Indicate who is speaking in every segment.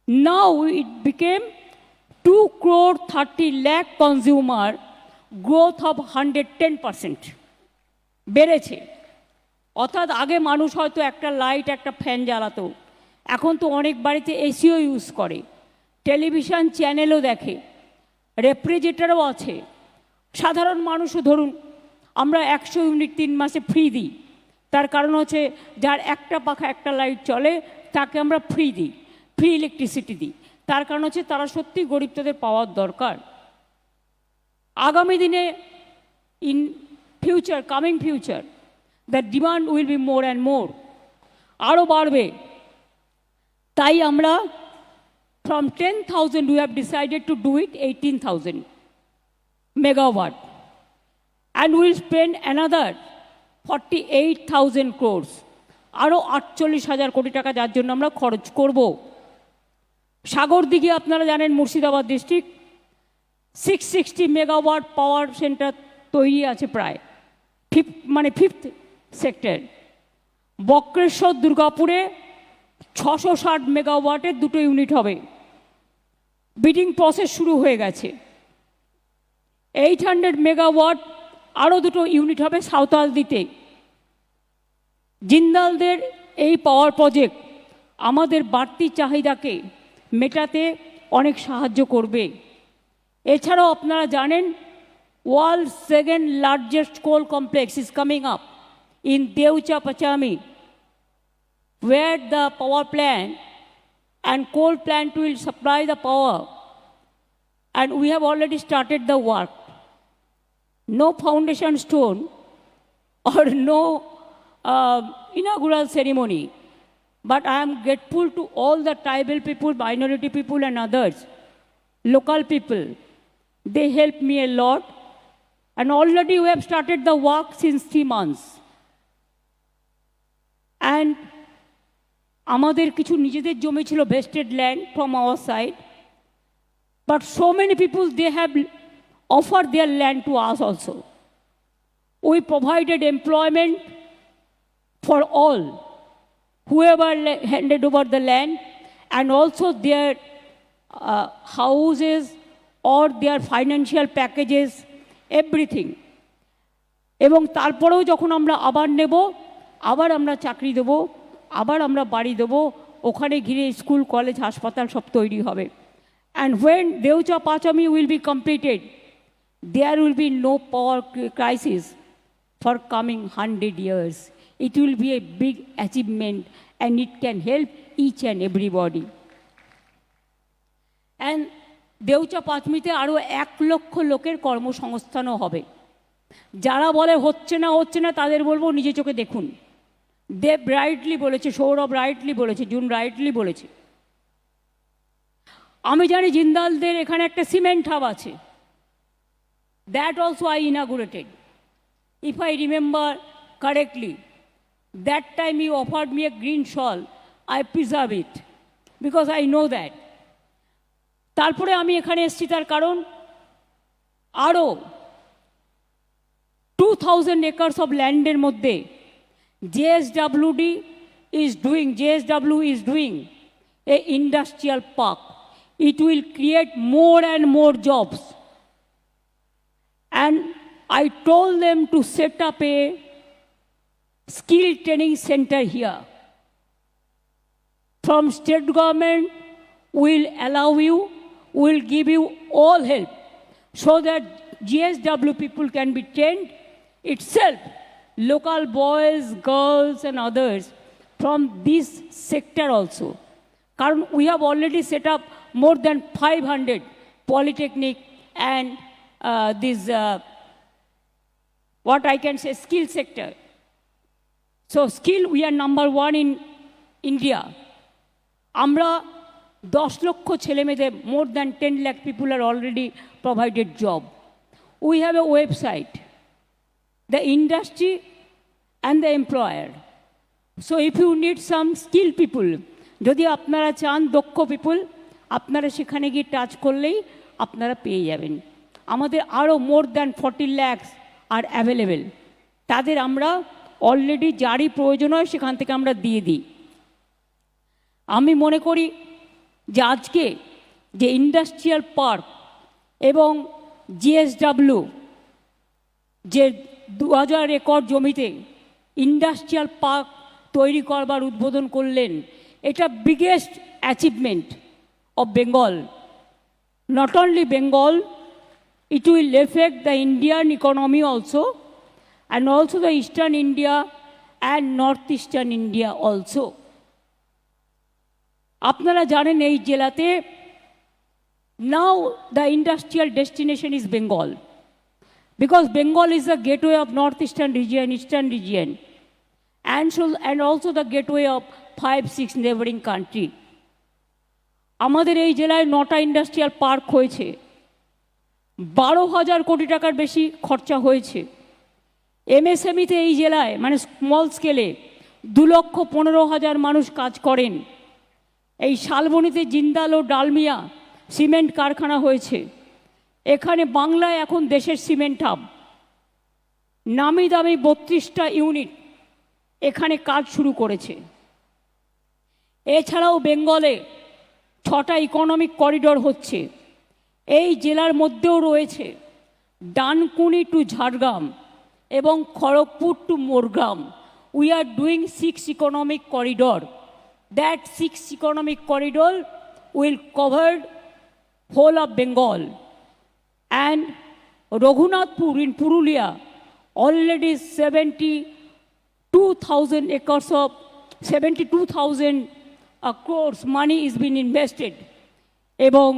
Speaker 1: Now it became 2 crore 30 lakh consumer, growth of 110% বেড়েছে। অর্থাৎ আগে মানুষ হয়তো একটা লাইট একটা ফ্যান জ্বালাতো, এখন তো অনেক বাড়িতে এসিও ইউজ করে, টেলিভিশন চ্যানেলও দেখে, রেফ্রিজারেটরও আছে। সাধারণ মানুষও ধরুন আমরা 100 ইউনিট 3 মাসে ফ্রি দিই, তার কারণ হচ্ছে যার একটা পাখা একটা লাইট চলে তাকে আমরা ফ্রি দিই, ফ্রি ইলেকট্রিসিটি দিই, তার কারণ হচ্ছে তারা সত্যি গরিব, তাদের পাওয়ার দরকার। আগামী দিনে in future, coming future, the demand will be more and more, আরও বাড়বে। তাই আমরা from 10,000 we have decided to do it 18,000 megawatt, and we will spend another 48,000 crores, আরও 48,000 কোটি টাকা যার জন্য আমরা খরচ করব। সাগরদিঘি আপনারা জানেন মুর্শিদাবাদ ডিস্ট্রিক্ট, 660 মেগাওয়াট পাওয়ার সেন্টার তৈরি আছে প্রায়, ফিফথ সেক্টর। বক্রেশ্বর দুর্গাপুরে 660 মেগাওয়াটের 2টো ইউনিট হবে, বিডিং প্রসেস শুরু হয়ে গেছে। 800 মেগাওয়াট আরও 2টো ইউনিট হবে সাঁওতালদিতে। জিন্দালদের এই পাওয়ার প্রজেক্ট আমাদের বাড়তি চাহিদাকে মেটাতে অনেক সাহায্য করবে। এছাড়াও আপনারা জানেন world second largest coal complex is coming up in Devcha-Pachami, where the power plant and coal plant will supply the power, and we have already started the work. No foundation stone or no inaugural ceremony, but I am grateful to all the tribal people, minority people and others, local people. They helped me a lot, and already we have started the work since 3 months. And আমাদের কিছু নিজেদের জমি ছিল vested land from our side, but so many people, they have offered their land to us also. We provided employment for all whoever handed over the land, and also their houses or their financial packages, everything. এবং তারপরেও যখন আমরা আবার নেব, আবার আমরা চাকরি দেব, আবার আমরা বাড়ি দেব, ওখানে ঘিরে স্কুল কলেজ হাসপাতাল সব তৈরি হবে। And when Devcha-Pachami will be completed, there will be no power crisis for coming 100 years. It will be a big achievement, and it can help each and everybody. And Devcha-Pachamiতে আরও 1 লক্ষ লোকের কর্মসংস্থানও হবে। যারা বলে হচ্ছে না তাদের বলবো নিজে চোখে দেখুন। দেব রাইটলি বলেছে, সৌরভ রাইটলি বলেছে, জুন রাইটলি বলেছে। আমি জানি জিন্দালদের এখানে একটা সিমেন্ট হাব আছে, that also I inaugurated, if I remember correctly. That time you offered me a green shawl, I preserve it because I know that. তারপরে আমি এখানে এসেছি তার কারণ আরও 2000 acres of ল্যান্ডের মধ্যে JSW is doing a industrial park. It will create more and more jobs. And I told them to set up a skill training center here. From state government, will allow you, will give you all help so that JSW people can be trained itself, local boys, girls and others from this sector also. Karan we have already set up more than 500 polytechnic and this what I can say skill sector. So skill we are number 1 in India. Amra 10 লক্ষ ছেলে মেয়েদের, more than 10 lakh people are already provided job. We have a website, the industry and the employer. So if you need some skilled people, যদি আপনারা চান দক্ষ পিপুল, আপনারা সেখানে গিয়ে টাচ করলেই আপনারা পেয়ে যাবেন। আমাদের আরও মোর দ্যান 40 lakhs আর অ্যাভেলেবেল, তাদের আমরা অলরেডি যারই প্রয়োজন হয় সেখান থেকে আমরা দিয়ে দিই। আমি মনে করি যে আজকে যে ইন্ডাস্ট্রিয়াল পার্ক এবং জিএসডব্লিউ যে 2000 একর জমিতে ইন্ডাস্ট্রিয়াল পার্ক তৈরি করবার উদ্বোধন করলেন, এটা biggest achievement of Bengal. Not only Bengal, it will affect the Indian economy also, and also the Eastern India and Northeastern India also. আপনারা জানেন এই জেলাতে now the industrial destination is Bengal, because Bengal is the gateway of Northeastern region, Eastern region, and also the gateway of 5-6 neighboring country. আমাদের এই জেলায় 9টা industrial park হয়েছে, 12,000 কোটি টাকার বেশি খরচা হয়েছে। এমএসএমইতে এই জেলায় মানে স্মল স্কেলে 2,15,000 মানুষ কাজ করেন। এই শালবনীতে জিন্দাল ও ডালমিয়া সিমেন্ট কারখানা হয়েছে। এখানে বাংলায় এখন দেশের সিমেন্ট হাব। নামি দামি 32টা ইউনিট এখানে কাজ শুরু করেছে। এছাড়াও বেঙ্গলে 6টা ইকোনমিক করিডোর হচ্ছে। এই জেলার মধ্যেও রয়েছে ডানকুনি টু ঝাড়গ্রাম এবং Kharagpur to Morgram. We are doing 6 economic corridor. That 6 economic corridor will cover whole of Bengal. And Raghunathpur in Purulia already 72,000 acres of 72,000 crores money is been invested, এবং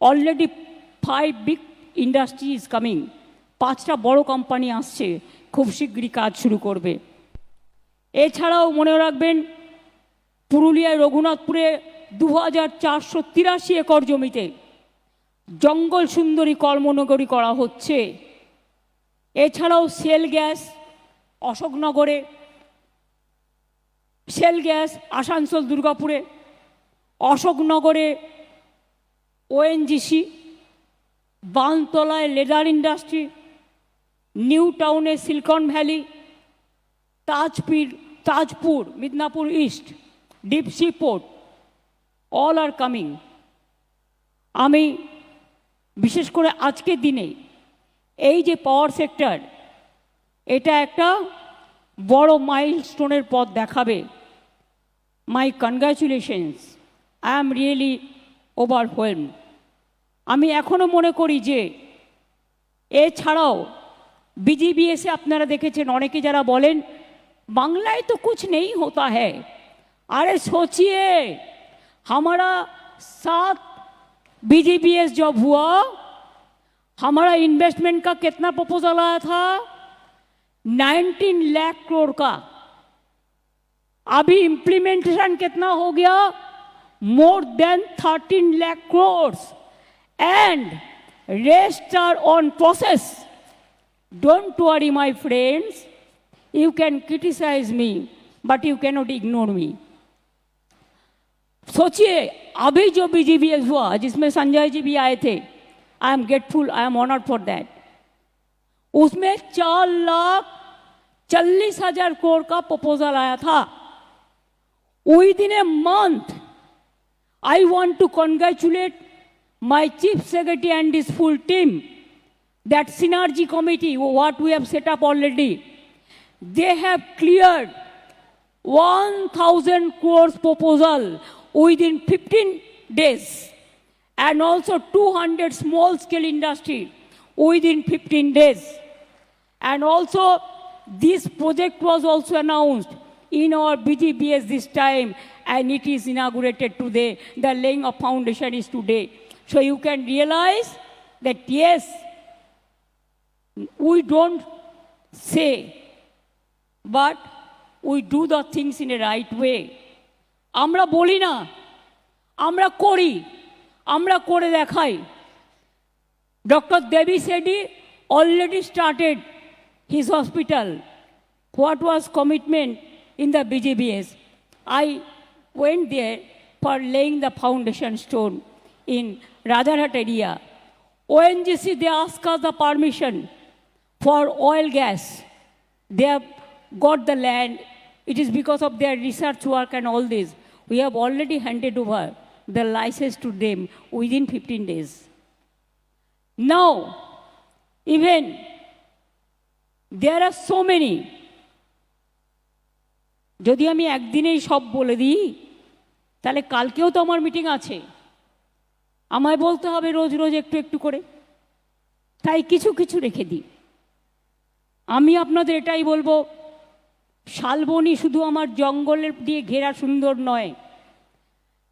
Speaker 1: already 5 big industry is coming. 5টা বড় company আসছে, খুব শীঘ্রই কাজ শুরু করবে। এছাড়াও মনে রাখবেন পুরুলিয়ায় রঘুনাথপুরে 2,483 একর জমিতে জঙ্গল সুন্দরী কর্মনগরী করা হচ্ছে। এছাড়াও সেল গ্যাস অশোকনগরে, সেল গ্যাস আসানসোল দুর্গাপুরে, অশোকনগরে ওএনজিসি, বানতলায় লেদার ইন্ডাস্ট্রি, নিউ টাউনে silicon valley, Tajpur Midnapore east, deep sea port, all are coming. আমি বিশেষ করে আজকের দিনে এই যে পাওয়ার সেক্টর, এটা একটা বড় মাইলস্টোনের পথ দেখাবে। My congratulations, I am really overwhelmed. আমি এখনও মনে করি যে এছাড়াও বিজিবিএসে আপনারা দেখেছেন অনেকে যারা বলেন বাংলায় তো कुछ नहीं होता है। अरे सोचिए, हमारा 7 बीजीबीएस जब हुआ, हमारा इन्वेस्टमेंट का कितना प्रपोजल आया था? 19 लाख करोड़ का। अभी इम्प्लीमेंटेशन कितना हो गया? more than 13 lakh crores, and rest are on process. Don't worry my friends, you can criticize me but you cannot ignore me. सोचिए अभी जो बीजीबीएस हुआ जिसमें संजय जी भी आए थे, I am grateful, I am honoured for that. उसमें 4,40,000 करोड़ का प्रपोजल आया था। Within a month, I want to congratulate my chief secretary and his full team, that synergy committee what we have set up already. They have cleared 1,000 crores proposal within 15 days, and also 200 small scale industry within 15 days. And also this project was also announced in our BGBS this time, and it is inaugurated today. The laying of foundation is today. So you can realize that yes, we don't say, but we do the things in a right way. আমরা বলি না, আমরা করি, আমরা করে দেখাই। Dr. Devi Shetty already started his hospital. What was commitment in the BGBS? I went there for laying the foundation stone in Rajarhat area. ONGC, they asked us the permission for oil gas. They have got the land. It is because of their research work and all this. We have already handed over the license to them within 15 days. Now, even there are so many. যদি আমি একদিনেই সব বলে দিই তাহলে কালকেও তো আমার মিটিং আছে, আমায় বলতে হবে রোজ রোজ একটু একটু করে, তাই কিছু কিছু রেখে দিই। আমি আপনাদের এটাই বলবো, শালবনী শুধু আমার জঙ্গলের দিয়ে ঘেরা সুন্দর নয়,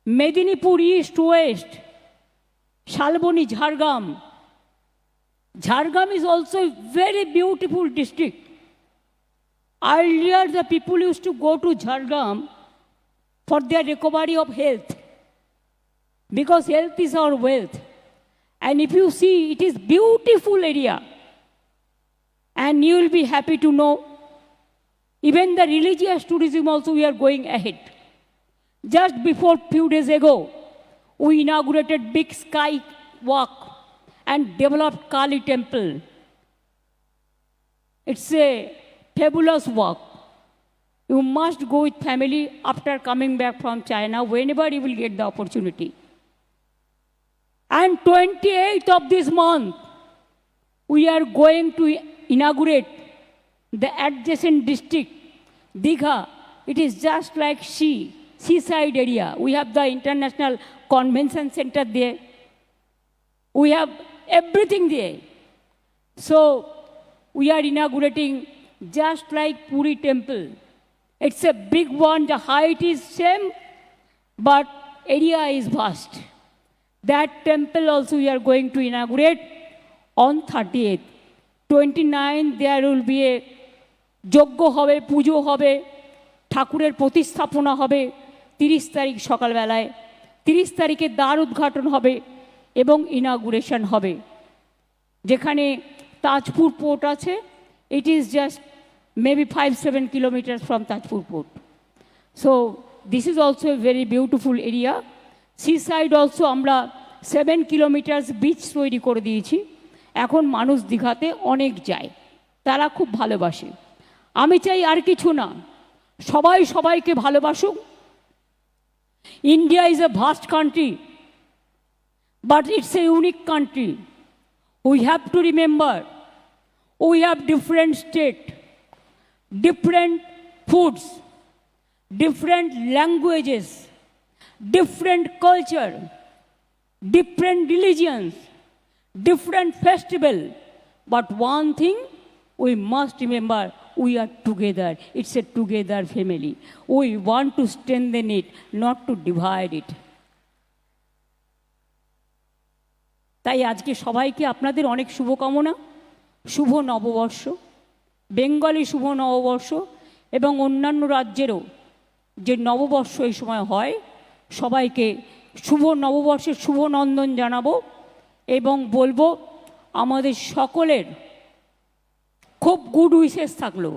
Speaker 1: Medinipur east West, Salboni, Jhargram, Jharkhand is also a very beautiful district. Earlier, the people used to go to Jharkhand for their recovery of health, because health is our wealth. And if you see, it is beautiful area. And you will be happy to know, even the religious tourism also we are going ahead. Just before few days ago, we inaugurated big sky walk and developed Kali temple. It's a fabulous work. You must go with family after coming back from China, whenever you will get the opportunity. And 28th of this month, we are going to inaugurate the adjacent district, Digha. It is just like seaside area. We have the International Convention Center there. We have everything there. So we are inaugurating just like Puri temple. It's a big one. The height is same, but area is vast. That temple also we are going to inaugurate on 30th. 29th there will be a যজ্ঞ হবে, পুজো হবে, ঠাকুরের প্রতিস্থাপনা হবে 30 তারিখ সকালবেলায়, 30 তারিখে দ্বার উদ্ঘাটন হবে এবং ইনাগুরেশন হবে। যেখানে তাজপুর পোর্ট আছে, it is just maybe 5-7 kilometre from Tajpur port. So this is also a very beautiful area. Sea side also আমরা 7 কিলোমিটার বিচ তৈরি করে দিয়েছি। এখন মানুষ দীঘাতে অনেক যায়, তারা খুব ভালোবাসে। আমি চাই আর কিছু না, সবাই সবাইকে ভালোবাসুক। India is a vast country, but it's a unique country. We have to remember, we have different state, different foods, different languages, different culture, different religions, different festival. But one thing we must remember, we are together. It's a together family. We want to strengthen it, not to divide it. তাই আজকে সবাইকে আপনাদের অনেক শুভকামনা, শুভ নববর্ষ, Bengali শুভ নববর্ষ এবং অন্যান্য রাজ্যেরও যে নববর্ষ এই সময় হয়, সবাইকে শুভ নববর্ষের শুভ নন্দন জানাবো এবং বলবো আমাদের সকলের খুব গুড উইশেস থাকলো,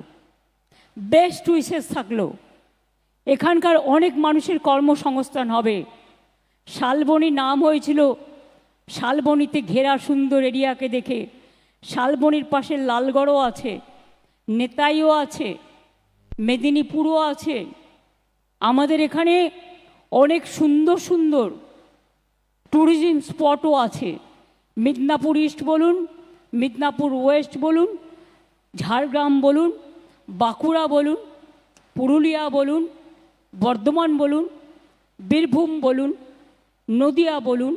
Speaker 1: বেস্ট উইশেস থাকলো। এখানকার অনেক মানুষের কর্মসংস্থান হবে। শালবনী নাম হয়েছিল শালবনীতে ঘেরা সুন্দর এরিয়াকে দেখে। শালবনীর পাশে লালগড়ও আছে, নেতাইও আছে, মেদিনীপুরও আছে। আমাদের এখানে অনেক সুন্দর সুন্দর ট্যুরিজম স্পটও আছে। মিদনাপুর ইস্ট বলুন, মিদনাপুর ওয়েস্ট বলুন, ঝাড়গ্রাম বলুন, বাঁকুড়া বলুন, পুরুলিয়া বলুন, বর্ধমান বলুন, বীরভূম বলুন, নদিয়া বলুন,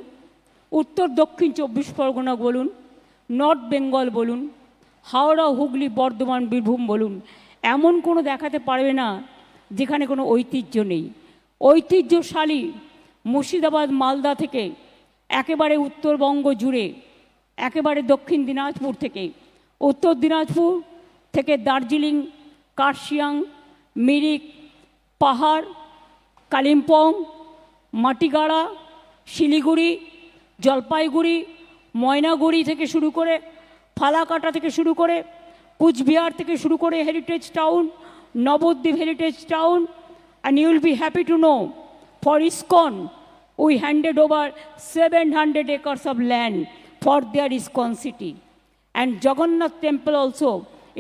Speaker 1: উত্তর দক্ষিণ 24 পরগনা বলুন, নর্থ বেঙ্গল বলুন, হাওড়া, হুগলি, বর্ধমান, বীরভূম বলুন, এমন কোনো দেখাতে পারবে না যেখানে কোনো ঐতিহ্য নেই। ঐতিহ্যশালী মুর্শিদাবাদ, মালদা থেকে একেবারে উত্তরবঙ্গ জুড়ে, একেবারে দক্ষিণ দিনাজপুর থেকে, উত্তর দিনাজপুর থেকে দার্জিলিং, কার্শিয়াং, মিরিক, পাহাড়, কালিম্পং, মাটিগাড়া, শিলিগুড়ি, জলপাইগুড়ি, ময়নাগুড়ি থেকে শুরু করে, ফালাকাটা থেকে শুরু করে, কুচবিহার থেকে শুরু করে heritage town, Nabadwip heritage town. And you will be happy to know, for ISKCON, we handed over 700 acres of land for their ISKCON city. And Jagannath temple also,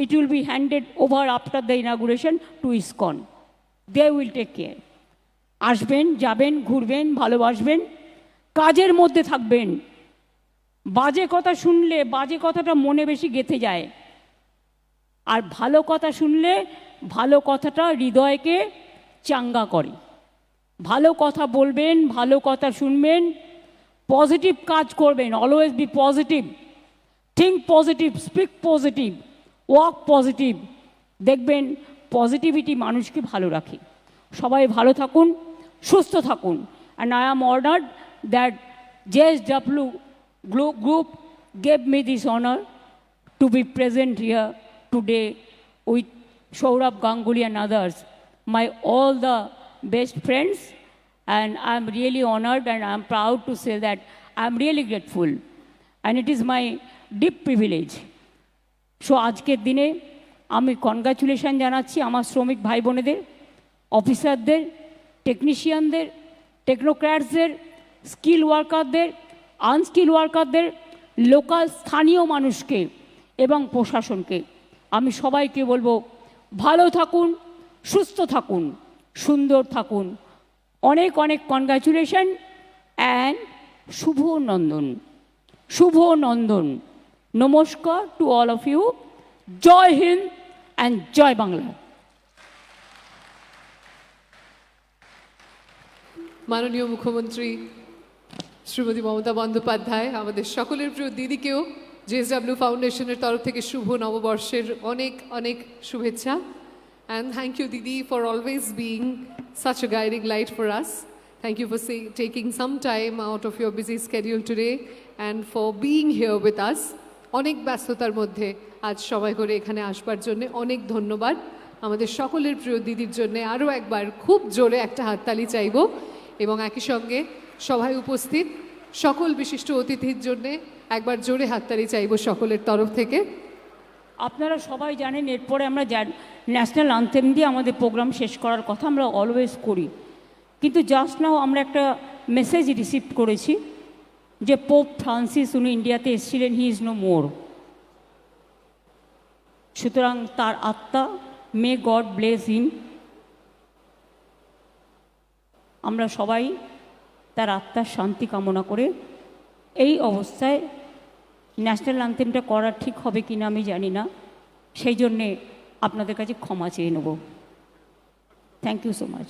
Speaker 1: it will be handed over after the inauguration to ISKCON. They will take care. আসবেন, যাবেন, ঘুরবেন, ভালোবাসবেন, কাজের মধ্যে থাকবেন। বাজে কথা শুনলে বাজে কথাটা মনে বেশি গেঁথে যায়, আর ভালো কথা শুনলে ভালো কথাটা হৃদয়কে চাঙ্গা করে। ভালো কথা বলবেন, ভালো কথা শুনবেন, পজিটিভ কাজ করবেন, always be positive, think positive, speak positive, walk positive. দেখবেন পজিটিভিটি মানুষকে ভালো রাখে। সবাই ভালো থাকুন, সুস্থ থাকুন। And I am honoured that JSW Group gave me this honor to be present here today with Saurabh Ganguly and others, my all the best friends, and I'm really honored and I'm proud to say that I'm really grateful, and it is my deep privilege. So আজকের দিনে আমি congratulation জানাচ্ছি আমার শ্রমিক ভাই বোনেদের, অফিসারদের, টেকনিশিয়ানদের, টেকনোক্র্যাটসদের, skill ওয়ার্কারদের, unskilled ওয়ার্কারদের, local স্থানীয় মানুষকে এবং প্রশাসনকে। আমি সবাইকে বলবো ভালো থাকুন, সুস্থ থাকুন, সুন্দর থাকুন। অনেক অনেক কনগ্রাচুলেশন অ্যান্ড শুভ নন্দন, শুভ নন্দন। নমস্কার টু অল অফ ইউ। জয় হিন্দ অ্যান্ড জয় বাংলা।
Speaker 2: মাননীয় মুখ্যমন্ত্রী শ্রীমতী মমতা বন্দ্যোপাধ্যায় আমাদের সকলের প্রিয় দিদিকেও JSW ফাউন্ডেশনের তরফ থেকে শুভ নববর্ষের অনেক অনেক শুভেচ্ছা। And thank you, Didi, for always being such a guiding light for us. Thank you for taking some time out of your busy schedule today and for being here with us. অনেক ব্যস্ততার মধ্যে আজ সময় করে এখানে আসবার জন্য অনেক ধন্যবাদ। আমাদের সকলের প্রিয় দিদির জন্য আরও একবার খুব জোরে একটা হাততালি চাইব, এবং একই সঙ্গে সভায় উপস্থিত সকল বিশিষ্ট অতিথির জন্য একবার জোরে হাততালি চাইব সকলের তরফ থেকে।
Speaker 1: আপনারা সবাই জানেন এরপরে আমরা ন্যাশনাল আনথেম দিয়ে আমাদের প্রোগ্রাম শেষ করার কথা আমরা অলওয়েজ করি, কিন্তু জাস্ট নাও আমরা একটা মেসেজ রিসিভ করেছি যে পোপ ফ্রান্সিস উনি ইন্ডিয়াতে এসেছিলেন, হি ইজ নো মোর। সুতরাং তার আত্মা, মে গড ব্লেস হিম। আমরা সবাই তার আত্মার শান্তি কামনা করে এই অবস্থায় ন্যাশনাল অ্যান্থেমটা করা ঠিক হবে কি না আমি জানি না, সেই জন্যে আপনাদের কাছে ক্ষমা চেয়ে নেব। Thank you so much.